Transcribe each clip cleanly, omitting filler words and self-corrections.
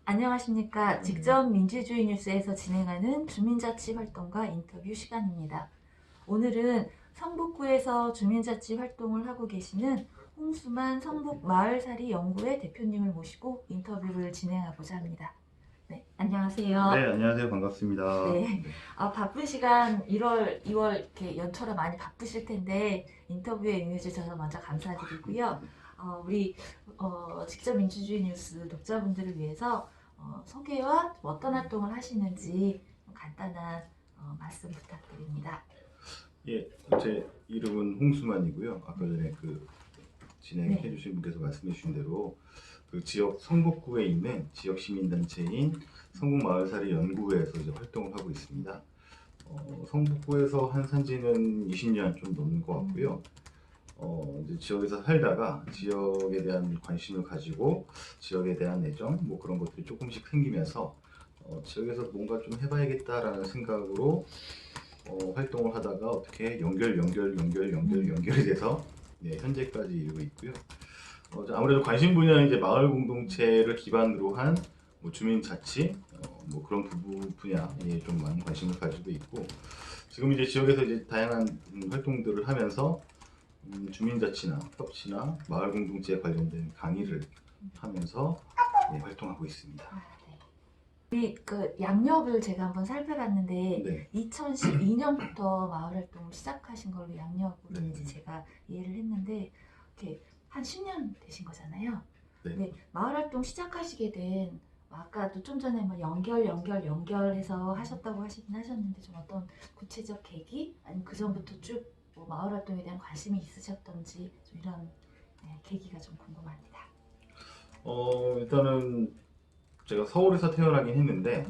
안녕하십니까. 직접 민주주의 뉴스에서 진행하는 주민자치 활동가 인터뷰 시간입니다. 오늘은 성북구에서 주민자치 활동을 하고 계시는 홍수만 성북마을살이 연구회 대표님을 모시고 인터뷰를 진행하고자 합니다. 네, 안녕하세요. 네, 안녕하세요. 반갑습니다. 네, 바쁜 시간 1월, 2월 이렇게 연초라 많이 바쁘실 텐데 인터뷰에 응해주셔서 먼저 감사드리고요. 우리 직접 민주주의 뉴스 독자분들을 위해서 소개와 어떤 활동을 하시는지 간단한 말씀 부탁드립니다. 예, 제 이름은 홍수만이고요. 아까 전에 진행해 네. 주신 분께서 말씀해 주신 대로 그 지역 성북구에 있는 지역 시민단체인 성북마을살이 연구회에서 이제 활동을 하고 있습니다. 성북구에서 한 산지는 20년 좀 넘는 것 같고요. 이제 지역에서 살다가 지역에 대한 관심을 가지고 지역에 대한 애정 뭐 그런 것들이 조금씩 생기면서 지역에서 뭔가 좀 해봐야겠다라는 생각으로 활동을 하다가 어떻게 연결이 돼서 현재까지 이르고 있고요. 아무래도 관심 분야는 이제 마을 공동체를 기반으로 한 뭐 주민자치 뭐 그런 분야에 좀 많은 관심을 가지고 있고, 지금 이제 지역에서 이제 다양한 활동들을 하면서 주민자치나 협치나 마을 공동체에 관련된 강의를 하면서 활동하고 있습니다. 우리 그 양력을 제가 한번 살펴봤는데 네. 2012년부터 마을 활동을 시작하신 걸로 양력으로 네. 이제 제가 이해를 했는데 이렇게 한 10년 되신 거잖아요. 네. 네, 마을 활동 시작하시게 된 아까도 좀 전에 뭐 연결해서 하셨다고 하시긴 하셨는데 좀 어떤 구체적 계기 아니면 그 전부터 쭉뭐 마을 활동에 대한 관심이 있으셨던지 좀 이런 계기가 좀 궁금합니다. 일단은 제가 서울에서 태어나긴 했는데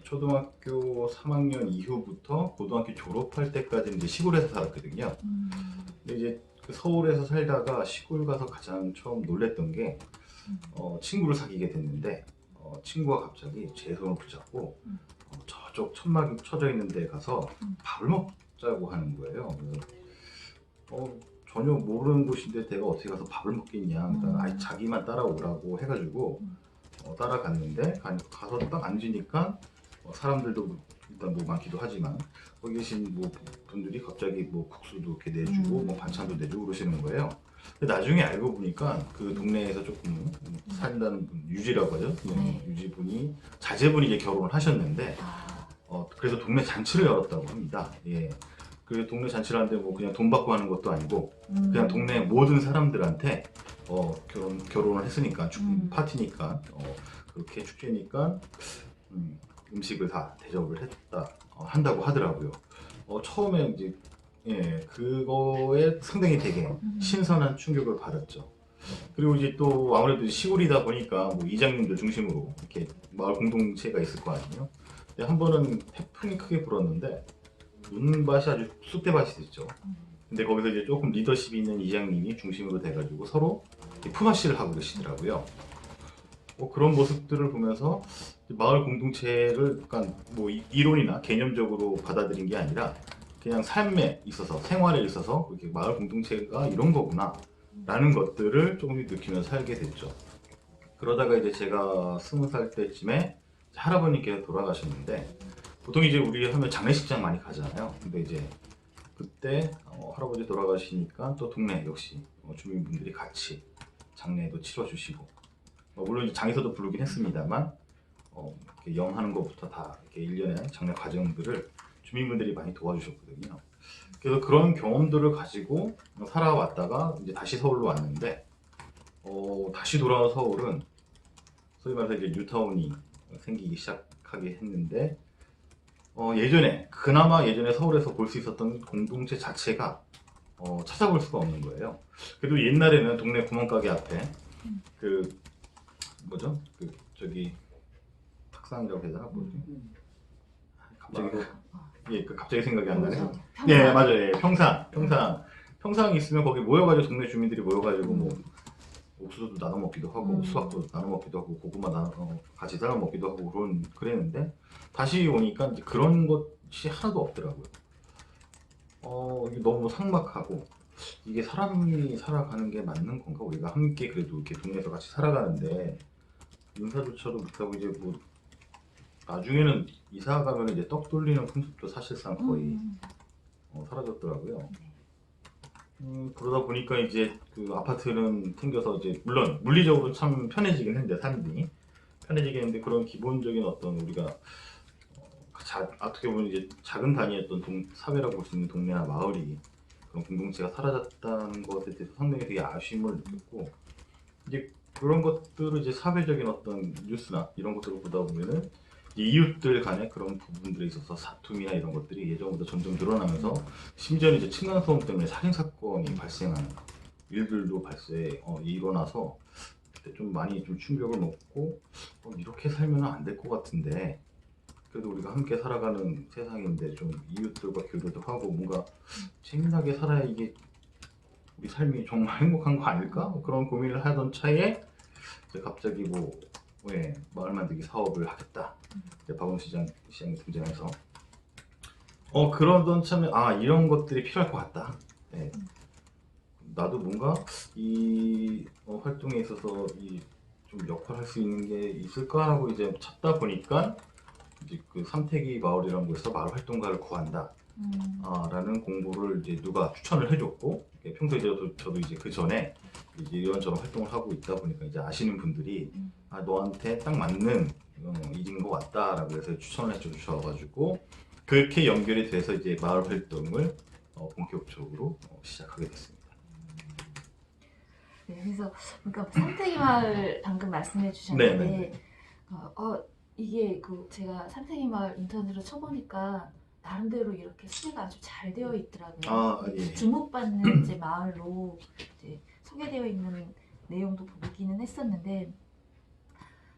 초등학교 3학년 이후부터 고등학교 졸업할 때까지 이제 시골에서 살았거든요. 근데 이제 그 서울에서 살다가 시골 가서 가장 처음 놀랬던 게 친구를 사귀게 됐는데 친구가 갑자기 제 손을 붙잡고 저쪽 천막이 쳐져 있는 데 가서 밥을 먹자고 하는 거예요. 그래서 전혀 모르는 곳인데 내가 어떻게 가서 밥을 먹겠냐. 그러니까 아예 자기만 따라오라고 해가지고 따라갔는데 가서 딱 앉으니까 사람들도 일단 뭐 많기도 하지만 거기 계신 뭐 분들이 갑자기 뭐 국수도 이렇게 내주고 뭐 반찬도 내주고 그러시는 거예요. 근데 나중에 알고 보니까 그 동네에서 조금 산다는 분, 유지라고 하죠. 네. 유지분이 자제분이 이제 결혼을 하셨는데 그래서 동네 잔치를 열었다고 합니다. 예. 그 동네 잔치를 하는데 뭐 그냥 돈 받고 하는 것도 아니고 그냥 동네 모든 사람들한테 결혼을 했으니까 파티니까 그렇게 축제니까 음식을 다 대접을 한다고 하더라고요. 처음에 이제 그거에 상당히 되게 신선한 충격을 받았죠. 그리고 이제 또 아무래도 시골이다 보니까 뭐 이장님들 중심으로 이렇게 마을 공동체가 있을 거 아니에요. 근데 한 번은 태풍이 크게 불었는데 눈밭이 아주 쑥대밭이 됐죠. 근데 거기서 이제 조금 리더십 있는 이장님이 중심으로 돼가지고 서로 품앗이를 하고 계시더라고요. 그런 모습들을 보면서 마을 공동체를 약간 뭐 이론이나 개념적으로 받아들인 게 아니라 그냥 삶에 있어서 생활에 있어서 이렇게 마을 공동체가 이런 거구나 라는 것들을 조금 느끼면서 살게 됐죠. 그러다가 이제 제가 20살 때쯤에 할아버님께서 돌아가셨는데, 보통 이제 우리 하면 장례식장 많이 가잖아요. 근데 이제 그때 할아버지 돌아가시니까 또 동네 역시 주민분들이 같이 장례도 치러주시고, 물론 이제 장에서도 부르긴 했습니다만 이렇게 영하는 것부터 다 이렇게 일련의 장례 과정들을 주민분들이 많이 도와주셨거든요. 그래서 그런 경험들을 가지고 살아왔다가 이제 다시 서울로 왔는데 다시 돌아온 서울은 소위 말해서 이제 뉴타운이 생기기 시작하게 했는데 그나마 예전에 서울에서 볼 수 있었던 공동체 자체가 찾아볼 수가 없는 거예요. 그래도 옛날에는 동네 구멍가게 앞에 그 뭐죠? 그 저기 탁상이라고 해야 되나? 뭐지? 갑자기 생각이 안 나네요. 네, 맞아요. 예, 평상 있으면 거기 모여가지고 동네 주민들이 모여가지고 뭐 옥수수도 나눠 먹기도 하고 수박도 나눠 먹기도 하고 고구마 같이 삶아 먹기도 하고 그랬는데 다시 오니까 이제 그런 것이 하나도 없더라고요. 이게 너무 삭막하고 이게 사람이 살아가는 게 맞는 건가? 우리가 함께 그래도 이렇게 동네에서 같이 살아가는데 인사조차도 못하고 이제 뭐 나중에는 이사 가면 이제 떡 돌리는 풍습도 사실상 거의 사라졌더라고요. 그러다 보니까 이제 그 아파트는 생겨서 이제 물론 물리적으로 참 편해지긴 했는데 삶이 편해지긴 했는데 그런 기본적인 어떤 우리가 어떻게 보면 이제 작은 단위였던 사회라고 볼 수 있는 동네나 마을이 그런 공동체가 사라졌다는 것에 대해서 상당히 되게 아쉬움을 느꼈고 이제 그런 것들을 이제 사회적인 어떤 뉴스나 이런 것들을 보다 보면은 이웃들 간의 그런 부분들에 있어서 사투미나 이런 것들이 예전보다 점점 늘어나면서 심지어는 이제 층간소음 때문에 살인 사건이 발생하는 일들도 일어나서 그때 좀 많이 좀 충격을 먹고 이렇게 살면 안 될 것 같은데 그래도 우리가 함께 살아가는 세상인데 좀 이웃들과 교류도 하고 뭔가 재미나게 살아야 이게 우리 삶이 정말 행복한 거 아닐까? 그런 고민을 하던 차에 이제 갑자기 마을 만들기 사업을 하겠다. 박원순 시장이 등장해서 그러던 참에 이런 것들이 필요할 것 같다. 네. 나도 뭔가 이 활동에 있어서 좀 역할할 수 있는 게 있을까라고 이제 찾다 보니까 이제 그 삼태기 마을이라는 곳에서 마을 활동가를 구한다. 라는 공고를 이제 누가 추천을 해줬고 평소에 저도 이제 그 전에 이제 이런저런 활동을 하고 있다 보니까 이제 아시는 분들이 너한테 딱 맞는 일인 것 같다라고 해서 추천을 해주셔가지고 그렇게 연결이 돼서 이제 마을 활동을 본격적으로 시작하게 됐습니다. 네, 그래서 그러니까 삼태기 마을 방금 말씀해 주셨는데 네네. 이게 제가 삼태기 마을 인터넷으로 쳐보니까 나름대로 이렇게 소개가 아주 잘 되어 있더라고요. 예. 주목받는 이제 마을로 이제 소개되어 있는 내용도 보기는 했었는데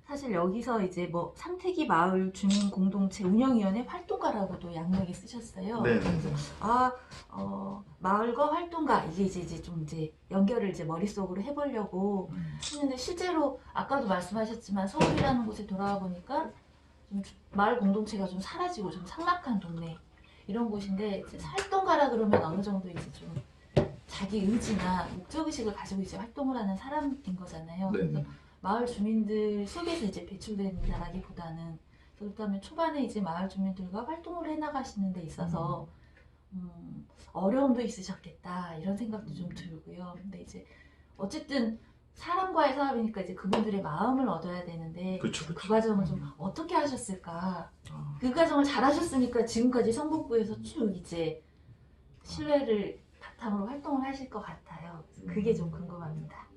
사실 여기서 이제 뭐 삼태기 마을 주민 공동체 운영위원회 활동가라고도 양력에 쓰셨어요. 네네네. 마을과 활동가 이게 이제 좀 이제 연결을 이제 머릿속으로 해보려고 했는데 실제로 아까도 말씀하셨지만 서울이라는 곳에 돌아와 보니까 좀 마을 공동체가 좀 사라지고 좀 삭막한 동네 이런 곳인데 이제 활동가라 그러면 어느 정도 이제 좀 자기 의지나 목적 의식을 가지고 이제 활동을 하는 사람인 거잖아요. 그래서 마을 주민들 속에서 이제 배출된다라기보다는 그렇다면 초반에 이제 마을 주민들과 활동을 해나가시는 데 있어서 어려움도 있으셨겠다 이런 생각도 좀 들고요. 근데 이제 어쨌든 사람과의 사업이니까 이제 그분들의 마음을 얻어야 되는데 그쵸. 그 과정을 좀 어떻게 하셨을까? 그 과정을 잘 하셨으니까 지금까지 성북구에서 쭉 이제 신뢰를 바탕으로 활동을 하실 것 같아요. 그게 좀 궁금합니다.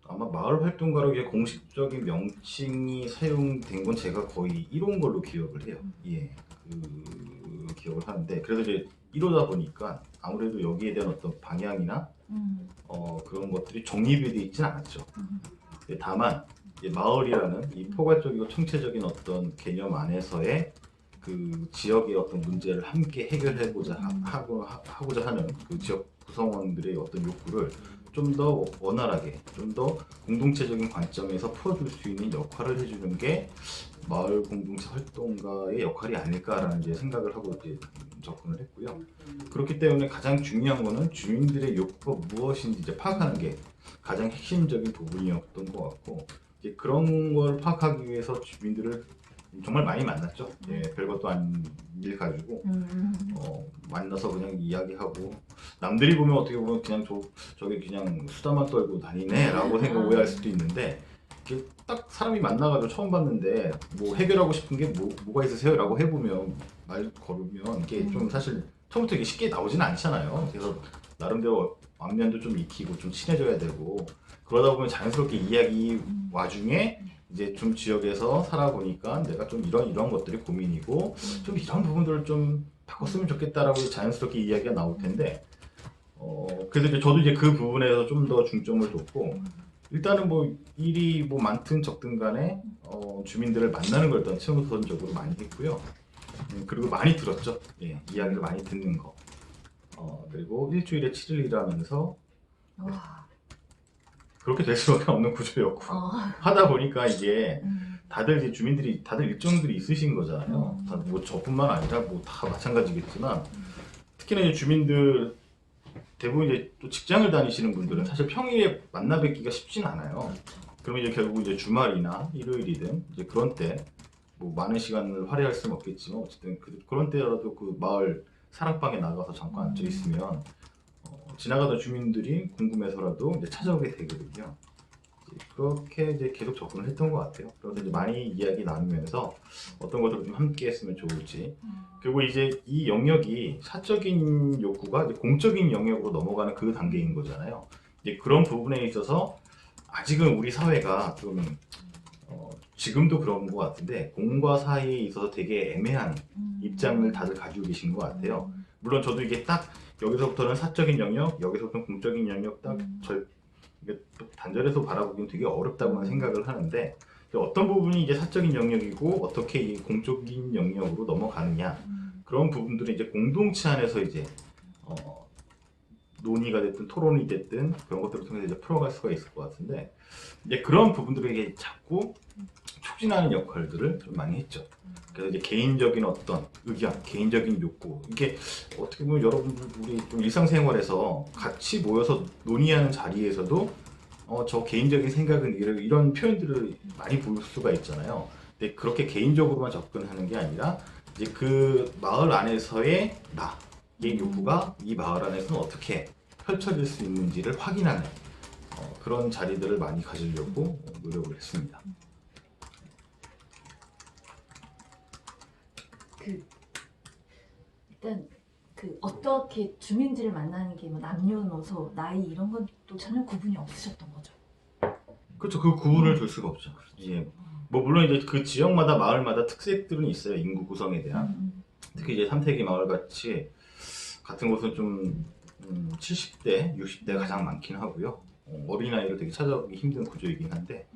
아마 마을 활동가로 공식적인 명칭이 사용된 건 제가 거의 1호인 걸로 기억을 해요. 예, 그 기억을 하는데 그래도 이제 1호다 보니까 아무래도 여기에 대한 어떤 방향이나 그런 것들이 정립이 되어 있진 않았죠. 다만 마을이라는 이 포괄적이고 총체적인 어떤 개념 안에서의 그 지역의 어떤 문제를 함께 해결하고자 하는 그 지역 구성원들의 어떤 욕구를 좀 더 원활하게, 좀 더 공동체적인 관점에서 풀어줄 수 있는 역할을 해주는 게 마을 공동체 활동가의 역할이 아닐까라는 이제 생각을 하고 이제 접근을 했고요. 그렇기 때문에 가장 중요한 거는 주민들의 욕구가 무엇인지 이제 파악하는 게 가장 핵심적인 부분이었던 것 같고 이제 그런 걸 파악하기 위해서 주민들을 정말 많이 만났죠. 예, 별것도 아닌 일 가지고 만나서 그냥 이야기하고 남들이 보면 어떻게 보면 그냥 저게 그냥 수다만 떨고 다니네라고 오해할 수도 있는데 이게 딱 사람이 만나가지고 처음 봤는데 뭐 해결하고 싶은 게 뭐가 있으세요라고 해보면 말 걸으면 이게 좀 사실 처음부터 이게 쉽게 나오지는 않잖아요. 그래서 나름대로 안면도 좀 익히고 좀 친해져야 되고 그러다 보면 자연스럽게 이야기 와중에 이제 좀 지역에서 살아보니까 내가 좀 이런 것들이 고민이고 좀 이런 부분들을 좀 바꿨으면 좋겠다라고 자연스럽게 이야기가 나올 텐데 그래서 이제 저도 이제 그 부분에서 좀 더 중점을 뒀고 일단은 뭐 일이 뭐 많든 적든 간에 주민들을 만나는 걸 일단 최우선적으로 많이 했고요. 그리고 많이 들었죠. 예, 이야기를 많이 듣는 거. 그리고 일주일에 7일 일하면서 그렇게 될 수밖에 없는 구조였고 하다 보니까 이게 다들 이제 주민들이 다들 일정들이 있으신 거잖아요. 뭐 저뿐만 아니라 뭐 다 마찬가지겠지만 특히나 이제 주민들 대부분 이제 또 직장을 다니시는 분들은 사실 평일에 만나 뵙기가 쉽진 않아요. 그러면 이제 결국 이제 주말이나 일요일이든 이제 그런 때 뭐 많은 시간을 할애할 수는 없겠지만 어쨌든 그런 때라도 그 마을 사랑방에 나가서 잠깐 앉아 있으면 지나가던 주민들이 궁금해서라도 이제 찾아오게 되거든요. 이제 그렇게 이제 계속 접근을 했던 것 같아요. 그래서 이제 많이 이야기 나누면서 어떤 것들을 좀 함께 했으면 좋을지. 그리고 이제 이 영역이 사적인 욕구가 이제 공적인 영역으로 넘어가는 그 단계인 거잖아요. 이제 그런 부분에 있어서 아직은 우리 사회가 좀 지금도 그런 것 같은데 공과 사이에 있어서 되게 애매한 입장을 다들 가지고 계신 것 같아요. 물론 저도 이게 딱 여기서부터는 사적인 영역, 여기서부터는 공적인 영역 이게 또 단절해서 바라보기는 되게 어렵다고는 생각을 하는데 어떤 부분이 이제 사적인 영역이고 어떻게 이 공적인 영역으로 넘어가느냐 그런 부분들은 이제 공동체 안에서 이제 논의가 됐든 토론이 됐든 그런 것들을 통해서 이제 풀어갈 수가 있을 것 같은데 이제 그런 부분들을 이제 자꾸 촉진하는 역할들을 좀 많이 했죠. 그래서 이제 개인적인 어떤 의견, 개인적인 욕구 이게 어떻게 보면 여러분들 우리 좀 일상생활에서 같이 모여서 논의하는 자리에서도 저 개인적인 생각은 이런 표현들을 많이 볼 수가 있잖아요. 근데 그렇게 개인적으로만 접근하는 게 아니라 이제 그 마을 안에서의 나의 욕구가 이 마을 안에서는 어떻게 펼쳐질 수 있는지를 확인하는 그런 자리들을 많이 가지려고 노력을 했습니다. 일단 어떻게 주민들을 만나는 게 뭐 남녀노소 나이 이런 건 또 전혀 구분이 없으셨던 거죠. 그렇죠. 그 구분을 둘 수가 없죠. 예. 뭐 물론 이제 그 지역마다 마을마다 특색들은 있어요. 인구 구성에 대한. 특히 이제 삼태기 마을 같이 같은 곳은 좀 70대, 60대가 가장 많긴 하고요. 어린아이를 되게 찾아보기 힘든 구조이긴 한데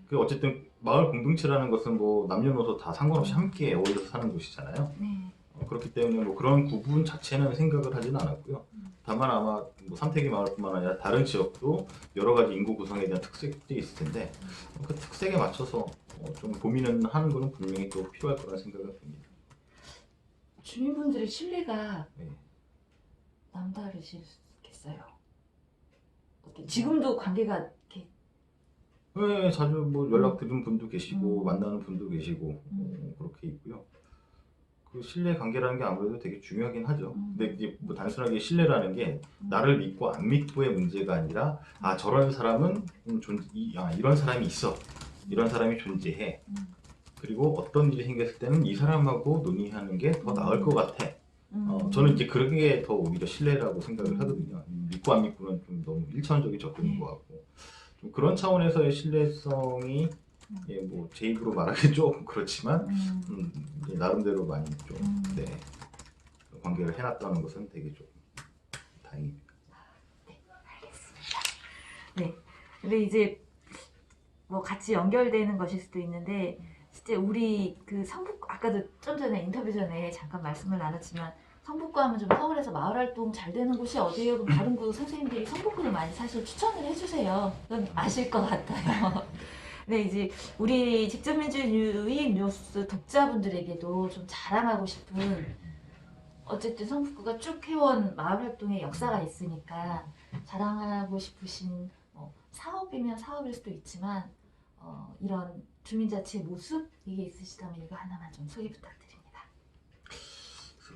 그 어쨌든 마을 공동체라는 것은 뭐 남녀노소 다 상관없이 함께 어울려서 사는 곳이잖아요. 네. 그렇기 때문에 뭐 그런 구분 자체는 생각을 하지는 않았고요. 다만 아마 뭐 삼태기 마을뿐만 아니라 다른 지역도 여러 가지 인구 구성에 대한 특색들이 있을 텐데 그 특색에 맞춰서 좀 고민은 하는 것은 분명히 또 필요할 거라는 생각을 듭니다. 주민분들의 신뢰가 네. 남다르시겠어요. 지금도 관계가 이렇게 네, 자주 뭐 연락드리는 분도 계시고 만나는 분도 계시고 그렇게 있고요. 그 신뢰 관계라는 게 아무래도 되게 중요하긴 하죠. 근데 이제 뭐 단순하게 신뢰라는 게 나를 믿고 안 믿고의 문제가 아니라 저런 사람은 이런 사람이 있어. 이런 사람이 존재해. 그리고 어떤 일이 생겼을 때는 이 사람하고 논의하는 게 더 나을 것 같아. 저는 이제 그게 더 오히려 신뢰라고 생각을 하거든요. 믿고 안 믿고는 좀 너무 일차원적인 접근인 것 같고 좀 그런 차원에서의 신뢰성이 예, 뭐 제 입으로 말하기 조금 그렇지만 이제 나름대로 많이 좀 네, 관계를 해놨다는 것은 되게 좀 다행입니다. 네, 알겠습니다. 네, 근데 이제 뭐 같이 연결되는 것일 수도 있는데 실제 우리 그 성북 아까도 좀 전에 인터뷰 전에 잠깐 말씀을 나눴지만 성북구 하면 좀 서울에서 마을 활동 잘 되는 곳이 어디예요? 그럼 다른 곳 선생님들이 성북구를 많이 사실 추천을 해주세요. 그건 아실 것 같아요. 네, 이제 우리 직접민주주의 뉴스 독자분들에게도 좀 자랑하고 싶은 어쨌든 성북구가 쭉 해온 마을 활동의 역사가 있으니까 자랑하고 싶으신 사업이면 사업일 수도 있지만 이런 주민자치의 모습 이게 있으시다면 이거 하나만 좀 소개 부탁드립니다.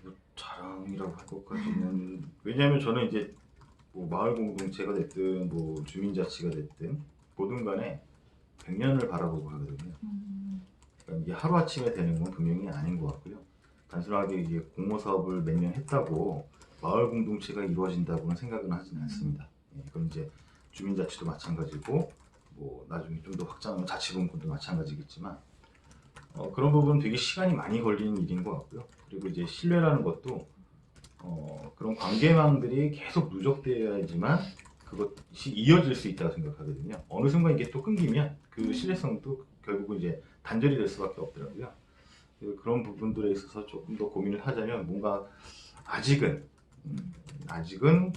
뭐 자랑이라고 할 것까지는 왜냐하면 저는 이제 뭐 마을 공동체가 됐든 뭐 주민자치가 됐든 뭐든 간에 100년을 바라보고 하거든요. 그러니까 이게 하루아침에 되는 건 분명히 아닌 것 같고요. 단순하게 이게 공모 사업을 몇 년 했다고 마을 공동체가 이루어진다고는 생각은 하지는 않습니다. 예, 그건 이제 주민자치도 마찬가지고 뭐 나중에 좀 더 확장하면 자치분권도 마찬가지겠지만 그런 부분은 되게 시간이 많이 걸리는 일인 것 같고요. 그리고 이제 신뢰라는 것도 그런 관계망들이 계속 누적되어야지만 그것이 이어질 수 있다고 생각하거든요. 어느 순간 이게 또 끊기면 그 신뢰성도 결국은 이제 단절이 될 수밖에 없더라고요. 그런 부분들에 있어서 조금 더 고민을 하자면 뭔가 아직은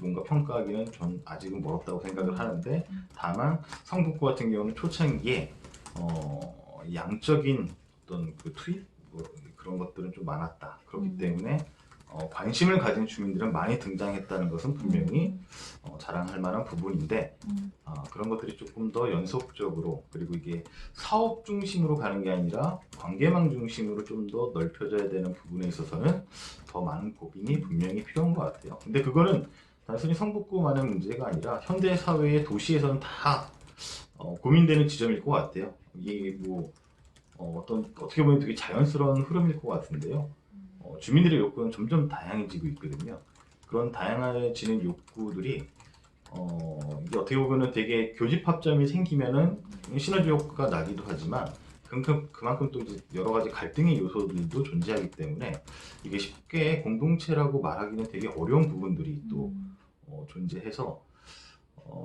뭔가 평가하기는 전 아직은 멀었다고 생각을 하는데 다만 성북구 같은 경우는 초창기에 양적인 어떤 그 투입 뭐 그런 것들은 좀 많았다. 그렇기 때문에 관심을 가진 주민들은 많이 등장했다는 것은 분명히 자랑할 만한 부분인데 그런 것들이 조금 더 연속적으로 그리고 이게 사업 중심으로 가는 게 아니라 관계망 중심으로 좀 더 넓혀져야 되는 부분에 있어서는 더 많은 고민이 분명히 필요한 것 같아요. 근데 그거는 단순히 성북구만의 문제가 아니라 현대 사회의 도시에서는 다 고민되는 지점일 것 같아요. 이게 뭐 어떻게 보면 되게 자연스러운 흐름일 것 같은데요. 주민들의 욕구는 점점 다양해지고 있거든요. 그런 다양해지는 욕구들이 이게 어떻게 보면은 되게 교집합점이 생기면은 시너지 효과가 나기도 하지만 그만큼 또 이제 여러 가지 갈등의 요소들도 존재하기 때문에 이게 쉽게 공동체라고 말하기는 되게 어려운 부분들이 또 존재해서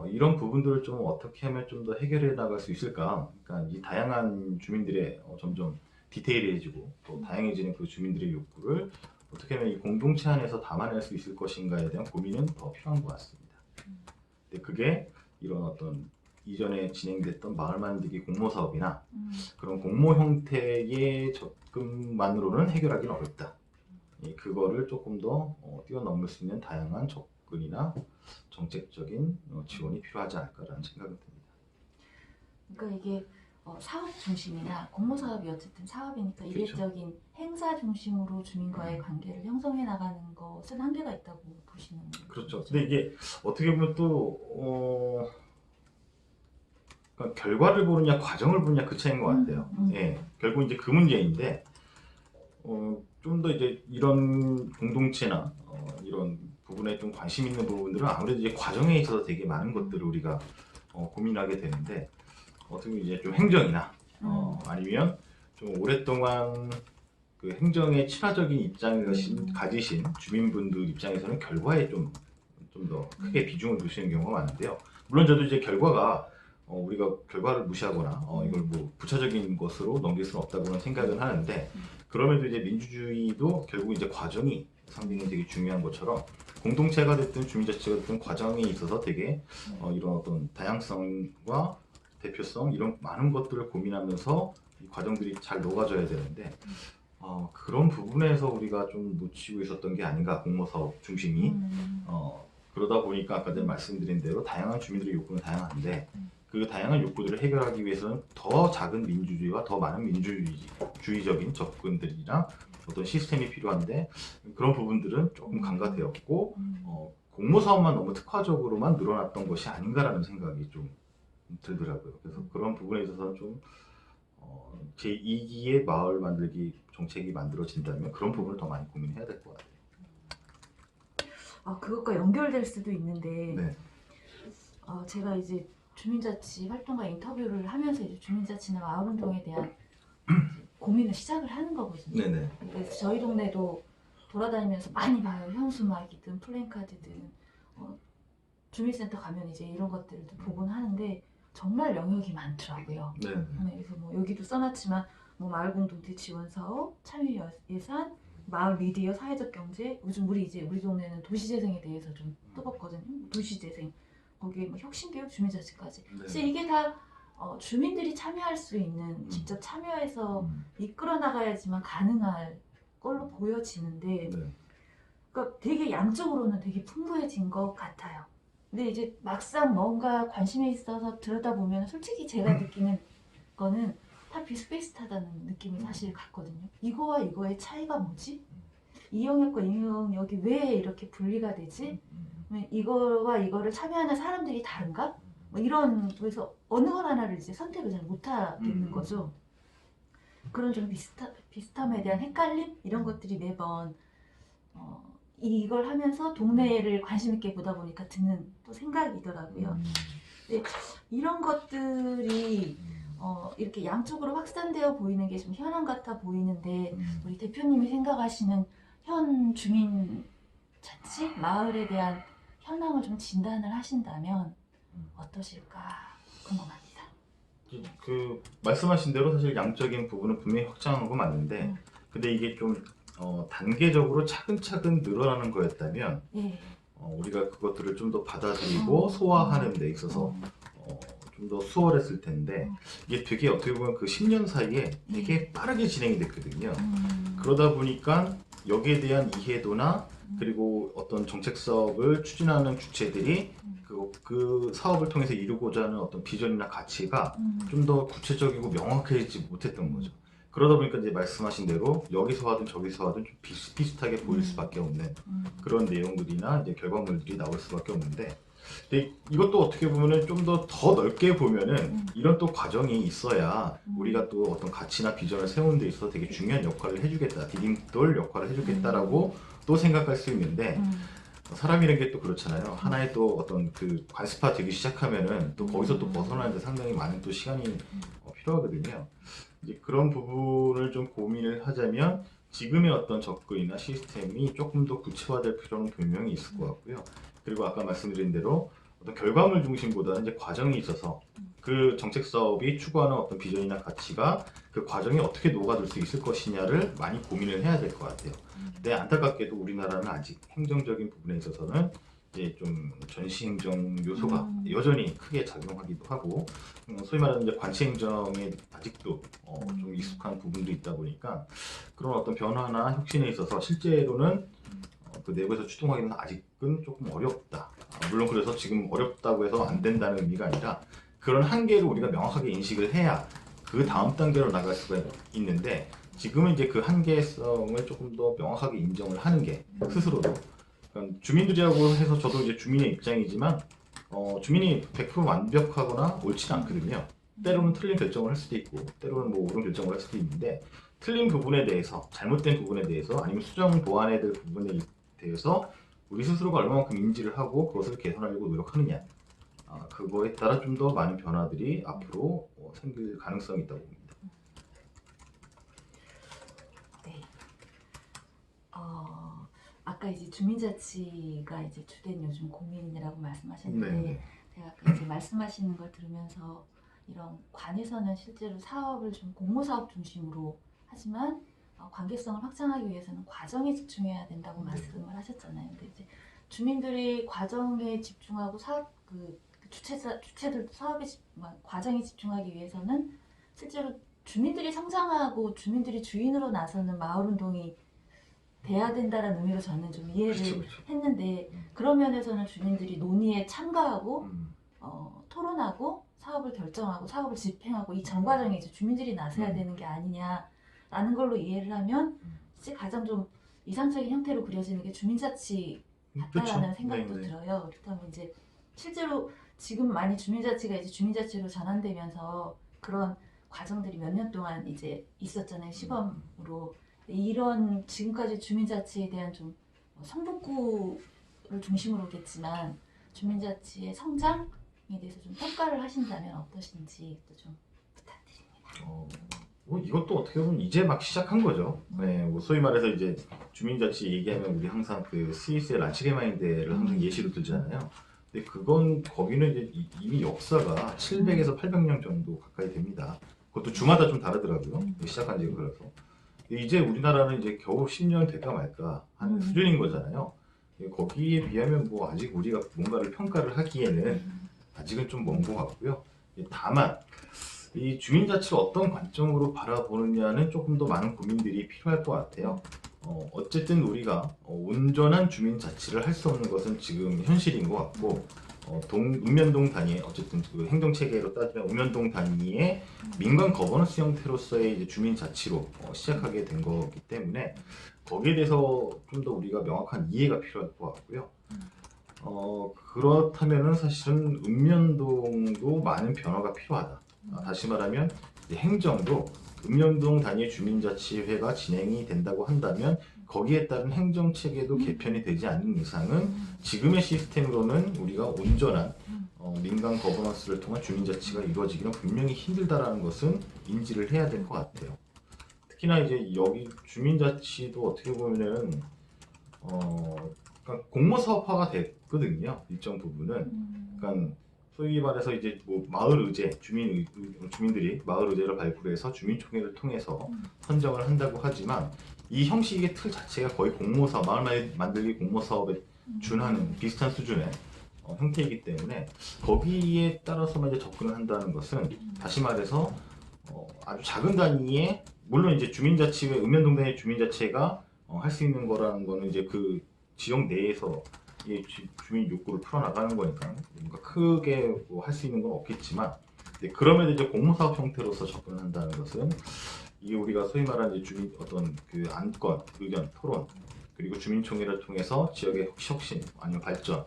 이런 부분들을 좀 어떻게 하면 좀 더 해결해 나갈 수 있을까? 그러니까 이 다양한 주민들의 점점 디테일해지고 또 다양해지는 그 주민들의 욕구를 어떻게 하면 이 공동체 안에서 담아낼 수 있을 것인가에 대한 고민은 더 필요한 것 같습니다. 근데 그게 이런 어떤 이전에 진행됐던 마을 만들기 공모 사업이나 그런 공모 형태의 접근만으로는 해결하기는 어렵다. 그거를 조금 더 뛰어넘을 수 있는 다양한 접근이나 정책적인 지원이 필요하지 않을까라는 생각이 듭니다. 그러니까 이게 사업 중심이나 공모 사업이 어쨌든 사업이니까 그렇죠. 이례적인 행사 중심으로 주민과의 관계를 형성해 나가는 것은 한계가 있다고 보시는 거죠? 그렇죠. 근데 이게 어떻게 보면 또 그러니까 결과를 보느냐 과정을 보느냐 그 차이인 것 같아요. 예, 결국 이제 그 문제인데 좀 더 이제 이런 공동체나 이런 부분에 좀 관심 있는 부분들은 아무래도 이제 과정에 있어서 되게 많은 것들을 우리가 고민하게 되는데 어떻게 보면 이제 좀 행정이나 아니면 좀 오랫동안 그 행정에 친화적인 입장을 가지신 주민분들 입장에서는 결과에 좀 더 크게 비중을 두시는 경우가 많은데요. 물론 저도 이제 결과가 우리가 결과를 무시하거나 이걸 뭐 부차적인 것으로 넘길 수는 없다고는 생각은 하는데 그럼에도 이제 민주주의도 결국 이제 과정이 상당히 되게 중요한 것처럼 공동체가 됐든 주민자치가 됐든 과정에 있어서 되게 이런 어떤 다양성과 대표성 이런 많은 것들을 고민하면서 이 과정들이 잘 녹아져야 되는데 그런 부분에서 우리가 좀 놓치고 있었던 게 아닌가 공모사업 중심이 그러다 보니까 아까 전에 말씀드린 대로 다양한 주민들의 욕구는 다양한데 그 다양한 욕구들을 해결하기 위해서는 더 작은 민주주의와 더 많은 민주주의적인 접근들이나 어떤 시스템이 필요한데 그런 부분들은 조금 간과되었고 공모사업만 너무 특화적으로만 늘어났던 것이 아닌가라는 생각이 좀 들더라고요. 그래서 그런 부분에 있어서는 좀 제2기의 마을 만들기 정책이 만들어진다면 그런 부분을 더 많이 고민해야 될 것 같아요. 그것과 연결될 수도 있는데 네. 제가 이제 주민자치 활동가 인터뷰를 하면서 이제 주민자치나 마을운동에 대한 고민을 시작을 하는 거거든요. 네네. 그래서 저희 동네도 돌아다니면서 많이 봐요. 현수막이든 플랜카드든 주민센터 가면 이제 이런 것들도 보곤 하는데 정말 영역이 많더라고요. 네. 그래서 뭐 여기도 써놨지만 뭐 마을 공동체 지원 사업, 참여 예산, 마을 미디어, 사회적 경제. 요즘 우리 동네는 도시재생에 대해서 좀 뜨겁거든요. 도시재생 거기에 뭐 혁신교육, 주민자치까지. 네. 그래서 이게 다 주민들이 참여할 수 있는 직접 참여해서 이끌어 나가야지만 가능할 걸로 보여지는데, 네. 그러니까 되게 양적으로는 되게 풍부해진 것 같아요. 근데 이제 막상 뭔가 관심이 있어서 들여다보면 솔직히 제가 느끼는 거는 다 비슷비슷하다는 느낌이 사실 갔거든요. 이거와 이거의 차이가 뭐지? 이 영역과 이 영역이 왜 이렇게 분리가 되지? 이거와 이거를 참여하는 사람들이 다른가? 뭐 이런, 그래서 어느 하나를 이제 선택을 잘 못하겠는 거죠. 그런 좀 비슷함에 대한 헷갈림? 이런 것들이 매번 이걸 하면서 동네를 관심 있게 보다 보니까 드는 또 생각이더라고요. 근데 이런 것들이 이렇게 양쪽으로 확산되어 보이는 게 좀 현안 같아 보이는데 우리 대표님이 생각하시는 현 주민 자치 마을에 대한 현황을 좀 진단을 하신다면 어떠실까 궁금합니다. 그 말씀하신 대로 사실 양적인 부분은 분명히 확장한 거 맞는데 근데 이게 좀 단계적으로 차근차근 늘어나는 거였다면 예. 우리가 그것들을 좀 더 받아들이고 소화하는 데 있어서 좀 더 수월했을 텐데 이게 되게 어떻게 보면 그 10년 사이에 되게 빠르게 진행이 됐거든요. 그러다 보니까 여기에 대한 이해도나 그리고 어떤 정책 사업을 추진하는 주체들이 그 사업을 통해서 이루고자 하는 어떤 비전이나 가치가 좀 더 구체적이고 명확해지지 못했던 거죠. 그러다 보니까 이제 말씀하신 대로 여기서 하든 저기서 하든 좀 비슷비슷하게 보일 수밖에 없는 그런 내용들이나 이제 결과물들이 나올 수밖에 없는데, 근데 이것도 어떻게 보면은 좀 더 넓게 보면은 이런 또 과정이 있어야 우리가 또 어떤 가치나 비전을 세우는 데 있어서 되게 중요한 역할을 해주겠다, 디딤돌 역할을 해주겠다라고 또 생각할 수 있는데, 사람이라는 게 또 그렇잖아요. 하나의 또 어떤 그 관습화 되기 시작하면은 또 거기서 또 벗어나는데 상당히 많은 또 시간이 필요하거든요. 이제 그런 부분을 좀 고민을 하자면 지금의 어떤 접근이나 시스템이 조금 더 구체화될 필요는 분명히 있을 것 같고요. 그리고 아까 말씀드린 대로 어떤 결과물 중심보다는 이제 과정이 있어서 그 정책 사업이 추구하는 어떤 비전이나 가치가 그 과정에 어떻게 녹아들 수 있을 것이냐를 많이 고민을 해야 될 것 같아요. 근데 안타깝게도 우리나라는 아직 행정적인 부분에 있어서는 이제 좀 전시행정 요소가 여전히 크게 작용하기도 하고, 소위 말하는 이제 관치행정에 아직도 좀 익숙한 부분도 있다 보니까 그런 어떤 변화나 혁신에 있어서 실제로는 그 내부에서 추동하기는 아직은 조금 어렵다. 물론 그래서 지금 어렵다고 해서 안 된다는 의미가 아니라 그런 한계를 우리가 명확하게 인식을 해야 그 다음 단계로 나갈 수가 있는데, 지금은 이제 그 한계성을 조금 더 명확하게 인정을 하는 게 스스로도, 그러니까 주민들이라고 해서 저도 이제 주민의 입장이지만 주민이 100% 완벽하거나 옳지는 않거든요. 때로는 틀린 결정을 할 수도 있고 때로는 뭐 옳은 결정을 할 수도 있는데, 틀린 부분에 대해서, 잘못된 부분에 대해서, 아니면 수정 보완해야 될 부분에 대해서 우리 스스로가 얼마만큼 인지를 하고 그것을 개선하려고 노력하느냐, 그거에 따라 좀 더 많은 변화들이 앞으로 생길 가능성이 있다고 봅니다. 네. 아까 이제 주민자치가 이제 주된 요즘 고민이라고 말씀하셨는데, 네. 제가 아까 이제 말씀하시는 걸 들으면서 이런 관에서는 실제로 사업을 좀 공모사업 중심으로 하지만 관계성을 확장하기 위해서는 과정에 집중해야 된다고 말씀을 하셨잖아요. 근데 이제 주민들이 과정에 집중하고 사업 주체들도 과정에 집중하기 위해서는 실제로 주민들이 성장하고 주민들이 주인으로 나서는 마을운동이 돼야 된다는 의미로 저는 좀 이해를 그렇죠. 했는데, 그런 면에서는 주민들이 논의에 참가하고 토론하고 사업을 결정하고 사업을 집행하고 이 전 과정에 이제 주민들이 나서야 되는 게 아니냐라는 걸로 이해를 하면 이제 가장 좀 이상적인 형태로 그려지는 게 주민자치 같다라는 생각도 들어요. 그렇다면 이제 실제로 지금 많이 주민자치가 이제 주민자치로 전환되면서 그런 과정들이 몇 년 동안 이제 있었잖아요, 시범으로. 이런 지금까지 주민자치에 대한 좀 성북구를 중심으로겠지만 주민자치의 성장에 대해서 좀 평가를 하신다면 어떠신지 또 좀 부탁드립니다. 이것도 어떻게 보면 이제 막 시작한 거죠. 네, 뭐 소위 말해서 이제 주민자치 얘기하면 우리 항상 그 스위스의 란치게마인데를 항상 예시로 들잖아요. 근데 그건 거기는 이제 이미 역사가 700에서 800년 정도 가까이 됩니다. 그것도 주마다 좀 다르더라고요. 시작한 지가. 그래서 이제 우리나라는 이제 겨우 10년 될까 말까 하는 수준인 거잖아요. 거기에 비하면 뭐 아직 우리가 뭔가를 평가를 하기에는 아직은 좀 먼 것 같고요. 다만 이 주민자치를 어떤 관점으로 바라보느냐는 조금 더 많은 고민들이 필요할 것 같아요. 어쨌든 우리가 온전한 주민자치를 할 수 없는 것은 지금 현실인 것 같고, 읍면동 단위의 어쨌든 그 행정체계로 따지면 읍면동 단위의 민간 거버넌스 형태로서의 이제 주민자치로 시작하게 된 거기 때문에 거기에 대해서 좀 더 우리가 명확한 이해가 필요할 것 같고요. 그렇다면은 사실은 읍면동도 많은 변화가 필요하다. 다시 말하면 이제 행정도 읍면동 단위 주민자치회가 진행이 된다고 한다면 거기에 따른 행정체계도 개편이 되지 않는 이상은 지금의 시스템으로는 우리가 온전한 민간 거버넌스를 통한 주민자치가 이루어지기는 분명히 힘들다라는 것은 인지를 해야 될 것 같아요. 특히나 이제 여기 주민자치도 어떻게 보면은 그러니까 공모사업화가 됐거든요. 일정 부분은. 그러니까 소위 말해서 이제 뭐 마을 의제, 주민들이 마을 의제를 발굴해서 주민총회를 통해서 선정을 한다고 하지만 이 형식의 틀 자체가 거의 공모사업, 마을 만들기 공모사업에 준하는 비슷한 수준의 형태이기 때문에 거기에 따라서만 이제 접근을 한다는 것은 다시 말해서 아주 작은 단위의, 물론 이제 주민자치회, 읍면동 단위 주민자치회가 할 수 있는 거라는 거는 이제 그 지역 내에서 이 주민 욕구를 풀어나가는 거니까 뭔가 크게 뭐 할 수 있는 건 없겠지만, 그럼에도 이제 공모사업 형태로서 접근한다는 것은 이게 우리가 소위 말하는 이제 주민 어떤 그 안건, 의견, 토론, 그리고 주민총회를 통해서 지역의 혁신 아니면 발전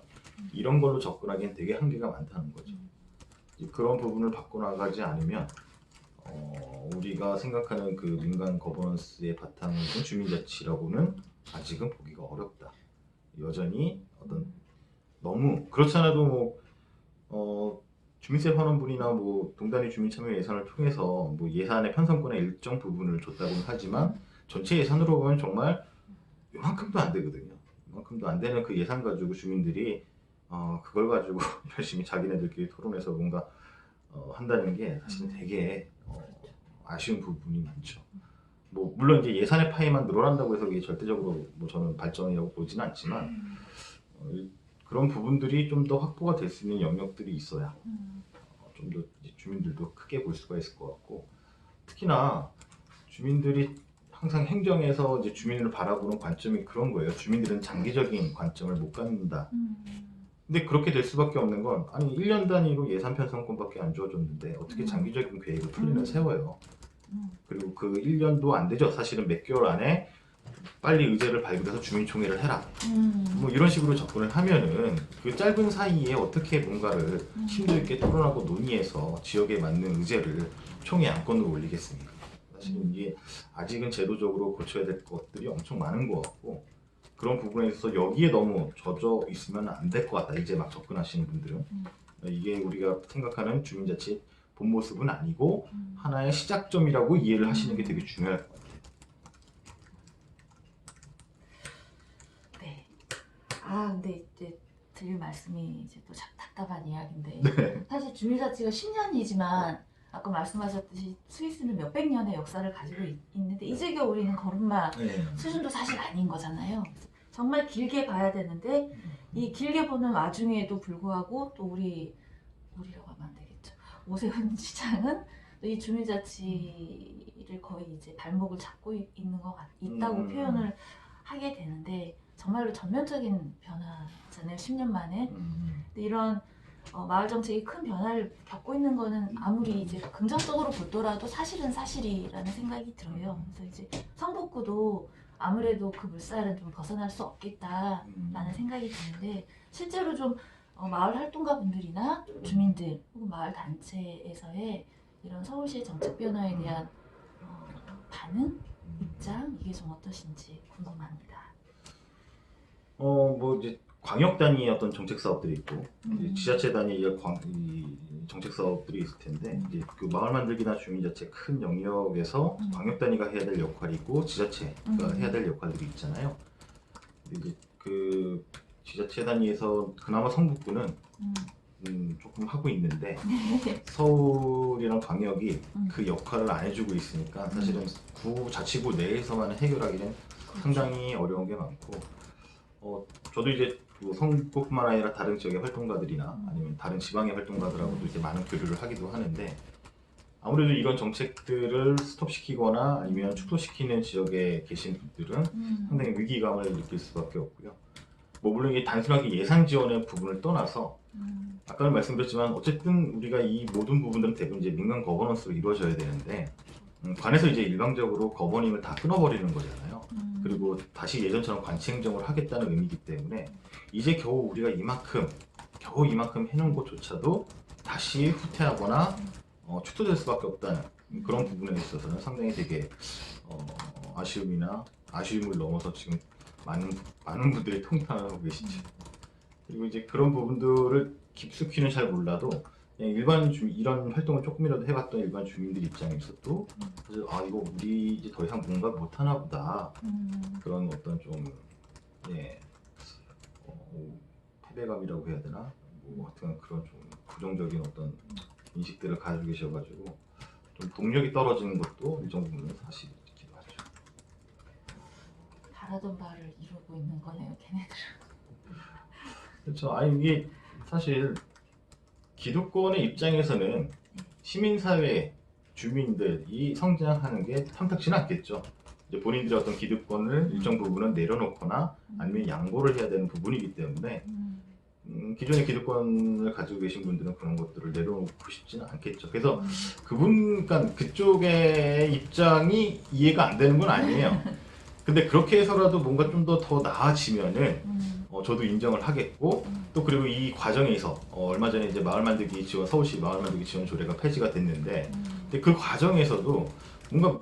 이런 걸로 접근하기엔 되게 한계가 많다는 거죠. 그런 부분을 바꿔나가지 않으면 우리가 생각하는 그 민간 거버넌스의 바탕을 둔 주민자치라고는 아직은 보기가 어렵다. 여전히 어떤 너무 그렇지 않아도 주민세 환원분이나 뭐 동단위 주민참여 예산을 통해서 뭐 예산의 편성권의 일정 부분을 줬다고는 하지만 전체 예산으로 보면 정말 요만큼도 안 되거든요. 요만큼도 안 되는 그 예산 가지고 주민들이 그걸 가지고 열심히 자기네들끼리 토론해서 뭔가 한다는 게 사실은 되게 아쉬운 부분이 많죠. 뭐 물론 이제 예산의 파이만 늘어난다고 해서 이게 절대적으로 뭐 저는 발전이라고 보지는 않지만 그런 부분들이 좀 더 확보가 될 수 있는 영역들이 있어야 좀 더 주민들도 크게 볼 수가 있을 것 같고, 특히나 주민들이 항상 행정에서 이제 주민을 바라보는 관점이 그런 거예요. 주민들은 장기적인 관점을 못 갖는다. 근데 그렇게 될 수밖에 없는 건 아니 1년 단위로 예산 편성권밖에 안 주어졌는데 어떻게 장기적인 계획을 플랜을 세워요. 그리고 그 1년도 안 되죠. 사실은 몇 개월 안에 빨리 의제를 발굴해서 주민총회를 해라. 뭐 이런 식으로 접근을 하면은 그 짧은 사이에 어떻게 뭔가를 심도 있게 토론하고 논의해서 지역에 맞는 의제를 총회 안건으로 올리겠습니까? 사실은 이게 아직은 제도적으로 고쳐야 될 것들이 엄청 많은 것 같고, 그런 부분에 있어서 여기에 너무 젖어 있으면 안 될 것 같다. 이제 막 접근하시는 분들은 이게 우리가 생각하는 주민자치 본 모습은 아니고 하나의 시작점이라고 이해를 하시는 게 되게 중요할 것 같아요. 네. 근데 이제 드릴 말씀이 이제 또 답답한 이야기인데 네. 사실 주민자치가 10년이지만 아까 말씀하셨듯이 스위스는 몇백 년의 역사를 가지고 있는데 이제 겨우 우리는 걸음마 네. 수준도 사실 아닌 거잖아요. 정말 길게 봐야 되는데 이 길게 보는 와중에도 불구하고 또 우리라고 하면 안 되겠죠. 오세훈 시장은 또 이 주민자치를 거의 이제 발목을 잡고 있는 있다고 표현을 하게 되는데 정말로 전면적인 변화잖아요. 10년 만에. 근데 이런 마을 정책이 큰 변화를 겪고 있는 거는 아무리 이제 긍정적으로 보더라도 사실은 사실이라는 생각이 들어요. 그래서 이제 성북구도 아무래도 그 물살은 좀 벗어날 수 없겠다라는 생각이 드는데 실제로 좀 마을 활동가 분들이나 주민들 혹은 마을 단체에서의 이런 서울시의 정책 변화에 대한 반응, 입장 이게 좀 어떠신지 궁금합니다. 뭐 이제 광역 단위의 어떤 정책 사업들이 있고 이제 지자체 단위의 이 정책 사업들이 있을 텐데 이제 그 마을 만들기나 주민자치 큰 영역에서 광역 단위가 해야 될 역할이 있고 지자체가 해야 될 역할들이 있잖아요. 근데 이제 그 지자체 단위에서 그나마 성북구는 조금 하고 있는데 서울이랑 광역이 그 역할을 안 해주고 있으니까 사실은 구 자치구 내에서만 해결하기는 상당히 어려운 게 많고, 저도 이제 그 성북뿐만 아니라 다른 지역의 활동가들이나 아니면 다른 지방의 활동가들하고도 이제 많은 교류를 하기도 하는데 아무래도 이런 정책들을 스톱시키거나 아니면 축소시키는 지역에 계신 분들은 상당히 위기감을 느낄 수밖에 없고요. 뭐 물론 이게 단순하게 예산 지원의 부분을 떠나서 아까는 말씀드렸지만 어쨌든 우리가 이 모든 부분들은 대부분 이제 민간 거버넌스로 이루어져야 되는데 관에서 이제 일방적으로 거버닝을 다 끊어버리는 거잖아요. 그리고 다시 예전처럼 관치 행정을 하겠다는 의미이기 때문에 이제 겨우 우리가 겨우 이만큼 해놓은 것조차도 다시 후퇴하거나 축소될 수밖에 없다는 그런 부분에 있어서는 상당히 되게 아쉬움을 넘어서 지금 많은 분들이 통탄하고 계시죠. 그리고 이제 그런 부분들을 깊숙이는 잘 몰라도 그냥 이런 활동을 조금이라도 해봤던 일반 주민들 입장에서도 사실 이거 우리 이제 더 이상 뭔가 못하나 보다 그런 어떤 좀 패배감이라고 해야 되나 뭐 하여튼 그런 좀 부정적인 어떤 인식들을 가지고 계셔가지고 좀 동력이 떨어지는 것도 일정 부분은 사실이기도 하죠. 바라던 바를 이루고 있는 거네요, 걔네들은. 그렇죠. 이게 사실 기득권의 입장에서는 시민사회 주민들이 성장하는 게 탐탁지는 않겠죠. 이제 본인들의 어떤 기득권을 일정 부분은 내려놓거나 아니면 양보를 해야 되는 부분이기 때문에 기존의 기득권을 가지고 계신 분들은 그런 것들을 내려놓고 싶지는 않겠죠. 그래서 그러니까 그쪽의 입장이 이해가 안 되는 건 아니에요. 근데 그렇게 해서라도 뭔가 좀 더 나아지면은 저도 인정을 하겠고 또 그리고 이 과정에서 얼마 전에 이제 마을 만들기 지원 서울시 마을 만들기 지원 조례가 폐지가 됐는데 근데 그 과정에서도 뭔가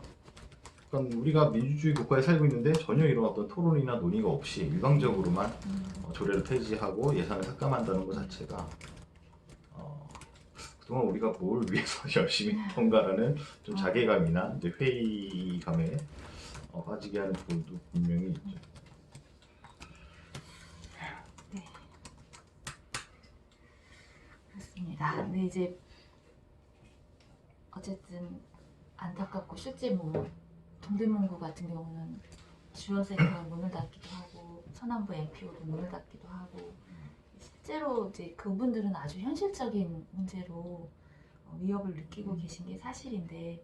약간 우리가 민주주의 국가에 살고 있는데 전혀 이런 어떤 토론이나 논의가 없이 일방적으로만 조례를 폐지하고 예산을 삭감한다는 것 자체가 그동안 우리가 뭘 위해서 열심히 했던가라는 좀 자괴감이나 이제 회의감에 빠지게 하는 부분도 분명히 있죠. 네. 그렇습니다. 근데 이제 어쨌든 안타깝고 실제 뭐 동대문구 같은 경우는 지원센터가 문을 닫기도 하고 서남부 MPO도 문을 닫기도 하고 실제로 이제 그분들은 아주 현실적인 문제로 위협을 느끼고 계신 게 사실인데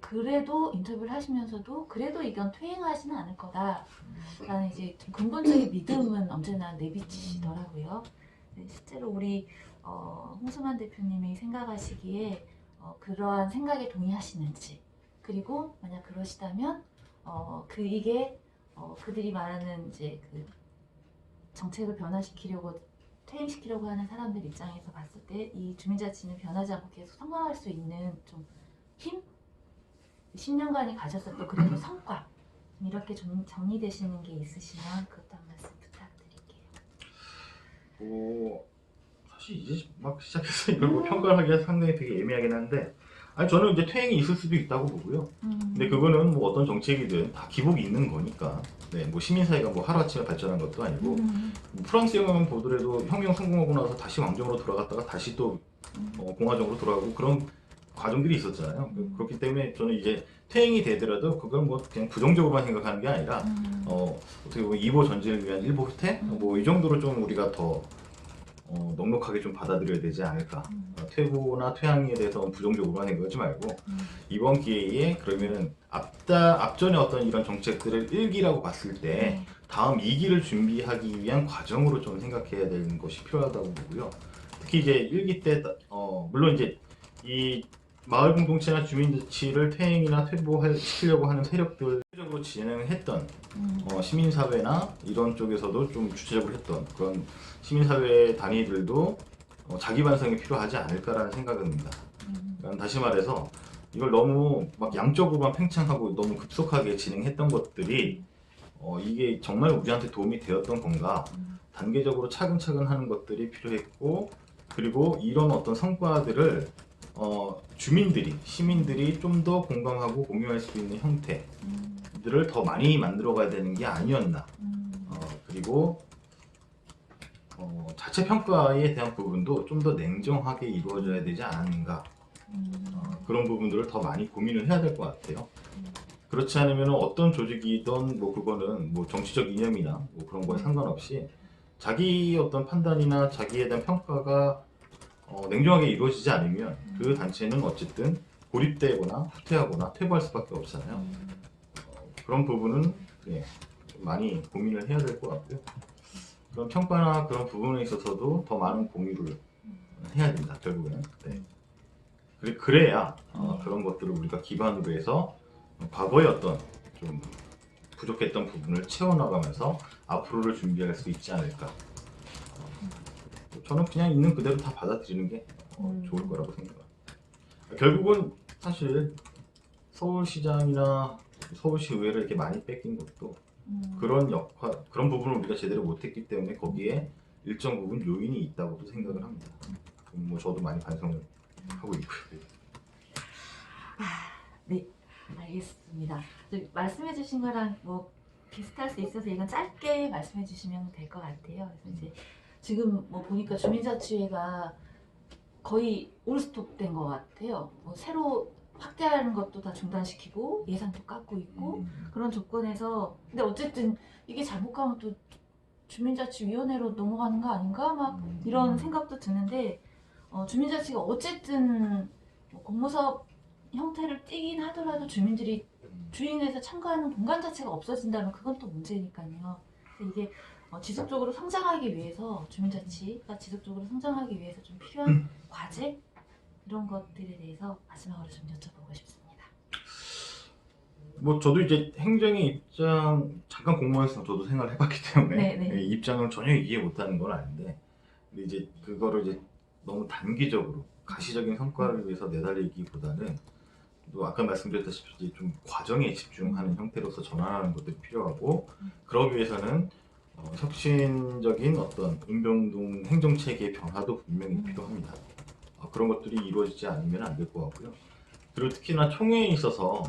그래도 인터뷰를 하시면서도 그래도 이건 퇴행하지는 않을 거다라는 이제 좀 근본적인 믿음은 언제나 내비치시더라고요. 실제로 우리 홍수만 대표님이 생각하시기에 그러한 생각에 동의하시는지 그리고 만약 그러시다면 이게 그들이 말하는 이제 그 정책을 변화시키려고 퇴행시키려고 하는 사람들 입장에서 봤을 때 이 주민자치는 변하지 않고 계속 성장할 수 있는 좀 힘? 10년간이 가졌었던 그래도 성과 이렇게 좀 정리되시는 게 있으시면 그것도 한 말씀 부탁드릴게요. 사실 이제 막 시작해서 이걸 뭐 평가를 하기가 상당히 되게 애매하긴 한데 아니 저는 이제 퇴행이 있을 수도 있다고 보고요. 근데 그거는 뭐 어떤 정책이든 다 기복이 있는 거니까. 네, 뭐 시민사회가 뭐 하루아침에 발전한 것도 아니고 뭐 프랑스 영화만 보더라도 혁명 성공하고 나서 다시 왕정으로 돌아갔다가 다시 또 공화정으로 돌아가고 그런 과정들이 있었잖아요. 그렇기 때문에 저는 이제 퇴행이 되더라도 그건 뭐 그냥 부정적으로만 생각하는 게 아니라 어떻게 보면 2보 전진을 위한 1보 후퇴? 뭐 이 정도로 좀 우리가 더 넉넉하게 좀 받아들여야 되지 않을까. 퇴보나 퇴항에 대해서 부정적으로만 생각하지 말고 이번 기회에 그러면은 앞전에 어떤 이런 정책들을 1기라고 봤을 때 다음 2기를 준비하기 위한 과정으로 좀 생각해야 되는 것이 필요하다고 보고요. 특히 이제 1기 때 물론 이제 이 마을 공동체나 주민자치를 퇴행이나 퇴보시키려고 하는 세력들 적으로 진행했던 시민사회나 이런 쪽에서도 좀 주체적으로 했던 그런 시민사회 단위들도 자기 반성이 필요하지 않을까라는 생각은 듭니다. 그러니까 다시 말해서 이걸 너무 막 양쪽으로만 팽창하고 너무 급속하게 진행했던 것들이 이게 정말 우리한테 도움이 되었던 건가 단계적으로 차근차근 하는 것들이 필요했고 그리고 이런 어떤 성과들을 시민들이 좀 더 공감하고 공유할 수 있는 형태들을 더 많이 만들어 가야 되는 게 아니었나. 그리고 자체 평가에 대한 부분도 좀 더 냉정하게 이루어져야 되지 않았는가. 그런 부분들을 더 많이 고민을 해야 될 것 같아요. 그렇지 않으면 어떤 조직이든 뭐 그거는 뭐 정치적 이념이나 뭐 그런 거에 상관없이 자기 어떤 판단이나 자기에 대한 평가가 냉정하게 이루어지지 않으면 그 단체는 어쨌든 고립되거나 후퇴하거나 퇴보할 수밖에 없잖아요. 그런 부분은 좀 많이 고민을 해야 될 것 같고요. 그런 평가나 그런 부분에 있어서도 더 많은 공유를 해야 된다 결국에는. 네. 그래야 그런 것들을 우리가 기반으로 해서 과거의 어떤 좀 부족했던 부분을 채워나가면서 앞으로를 준비할 수 있지 않을까. 저는 그냥 있는 그대로 다 받아들이는 게 좋을 거라고 생각합니다. 결국은 사실 서울시장이나 서울시 의회를 이렇게 많이 뺏긴 것도 그런 부분을 우리가 제대로 못했기 때문에 거기에 일정 부분 요인이 있다고도 생각을 합니다. 뭐 저도 많이 반성을 하고 있고요. 네, 알겠습니다. 말씀해주신 거랑 뭐 비슷할 수 있어서 이건 짧게 말씀해주시면 될 것 같아요. 그래서 이제 지금 뭐 보니까 주민자치회가 거의 올스톱된 것 같아요. 뭐 새로 확대하는 것도 다 중단시키고 예산도 깎고 있고 그런 조건에서 근데 어쨌든 이게 잘못하면 또 주민자치위원회로 넘어가는 거 아닌가 막 이런 생각도 드는데 주민자치가 어쨌든 뭐 공모사업 형태를 띠긴 하더라도 주민들이 주인에서 참가하는 공간 자체가 없어진다면 그건 또 문제니까요. 근데 이게 지속적으로 성장하기 위해서 주민자치가 지속적으로 성장하기 위해서 좀 필요한 과제 이런 것들에 대해서 마지막으로 좀 여쭤보고 싶습니다. 뭐 저도 이제 행정의 입장 잠깐 공무원에서 저도 생활을 해봤기 때문에 네, 네. 이 입장을 전혀 이해 못하는 건 아닌데 근데 이제 그거를 이제 너무 단기적으로 가시적인 성과를 위해서 내달리기보다는 또 아까 말씀드렸다시피 이제 좀 과정에 집중하는 형태로서 전환하는 것들이 필요하고 그러기 위해서는 혁신적인 어떤 은병동 행정체계의 변화도 분명히 필요합니다. 그런 것들이 이루어지지 않으면 안 될 것 같고요. 그리고 특히나 총회에 있어서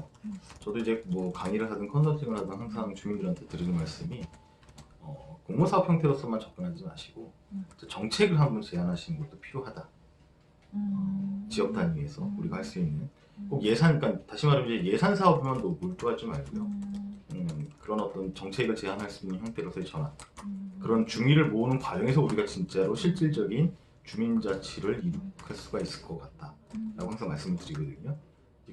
저도 이제 뭐 강의를 하든 컨설팅을 하든 항상 주민들한테 드리는 말씀이 공모사업 형태로서만 접근하지 마시고 정책을 한번 제안하시는 것도 필요하다. 지역 단위에서 우리가 할 수 있는 꼭 예산, 그러니까 다시 말하면 이제 예산 사업만 몰두하지 말고요. 그런 어떤 정책을 제안할 수 있는 형태로서의 전환, 그런 중의를 모으는 과정에서 우리가 진짜로 실질적인 주민자치를 이룩할 수가 있을 것 같다라고 항상 말씀을 드리거든요.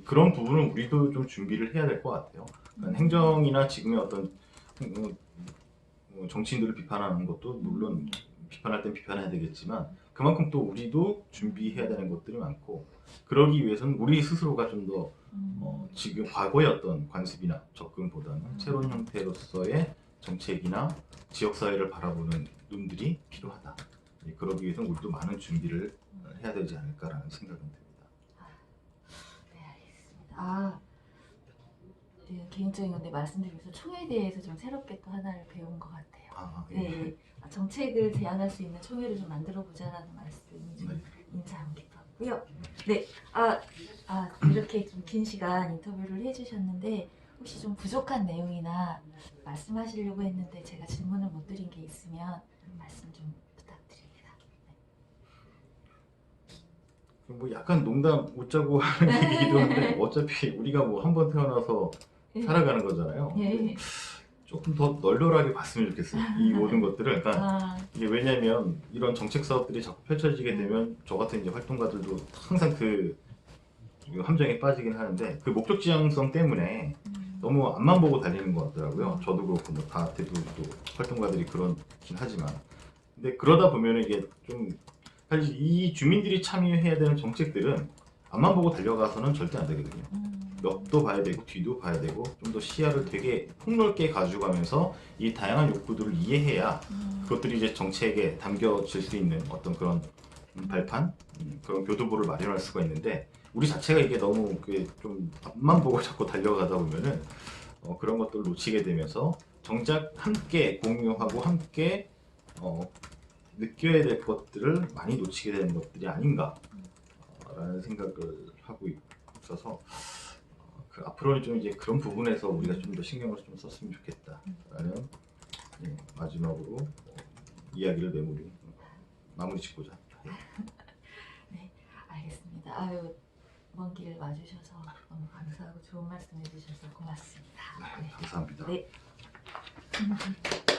그런 부분은 우리도 좀 준비를 해야 될 것 같아요. 그러니까 행정이나 지금의 어떤 정치인들을 비판하는 것도 물론 비판할 땐 비판해야 되겠지만 그만큼 또 우리도 준비해야 되는 것들이 많고 그러기 위해서는 우리 스스로가 좀 더 지금 과거의 어떤 관습이나 접근보다는 새로운 형태로서의 정책이나 지역사회를 바라보는 눈들이 필요하다. 그러기 위해서는 우리도 많은 준비를 해야 되지 않을까라는 생각은 듭니다. 네, 알겠습니다. 네, 개인적인 건데 말씀드리면서 총회에 대해서 좀 새롭게 또 하나를 배운 것 같아요. 예. 네, 정책을 제안할 수 있는 총회를 좀 만들어 보자라는 말씀이 좀 인상 깊었고요. 네, 이렇게 좀 긴 시간 인터뷰를 해주셨는데 혹시 좀 부족한 내용이나 말씀하시려고 했는데 제가 질문을 못 드린 게 있으면 말씀 좀 부탁드립니다. 뭐 약간 농담 웃자고 하는 얘기기도 한데 어차피 우리가 뭐 한 번 태어나서 살아가는 거잖아요. 예. 조금 더 널널하게 봤으면 좋겠어요. 이 모든 것들을. 그러니까 이게 왜냐면 이런 정책 사업들이 자꾸 펼쳐지게 되면 저 같은 이제 활동가들도 항상 그 함정에 빠지긴 하는데 그 목적 지향성 때문에 너무 앞만 보고 달리는 것 같더라고요. 저도 그렇고 뭐 다 대부분 또 활동가들이 그렇긴 하지만 근데 그러다 보면 이게 좀 사실 이 주민들이 참여해야 되는 정책들은 앞만 보고 달려가서는 절대 안 되거든요. 옆도 봐야 되고 뒤도 봐야 되고 좀 더 시야를 되게 폭넓게 가져가면서 이 다양한 욕구들을 이해해야 그것들이 이제 정책에 담겨질 수 있는 어떤 그런 발판, 그런 교두보를 마련할 수가 있는데 우리 자체가 이게 너무 좀 앞만 보고 자꾸 달려가다 보면은 그런 것들을 놓치게 되면서 정작 함께 공유하고 함께 느껴야 될 것들을 많이 놓치게 되는 것들이 아닌가라는 생각을 하고 있어서 앞으로는 좀 이제 그런 부분에서 우리가 좀 더 신경을 좀 썼으면 좋겠다라는 마지막으로 이야기를 마무리 짓고자 합니다. 네, 알겠습니다. 아유, 먼 길 와주셔서 너무 감사하고 좋은 말씀 해주셔서 고맙습니다. 네, 감사합니다. 네.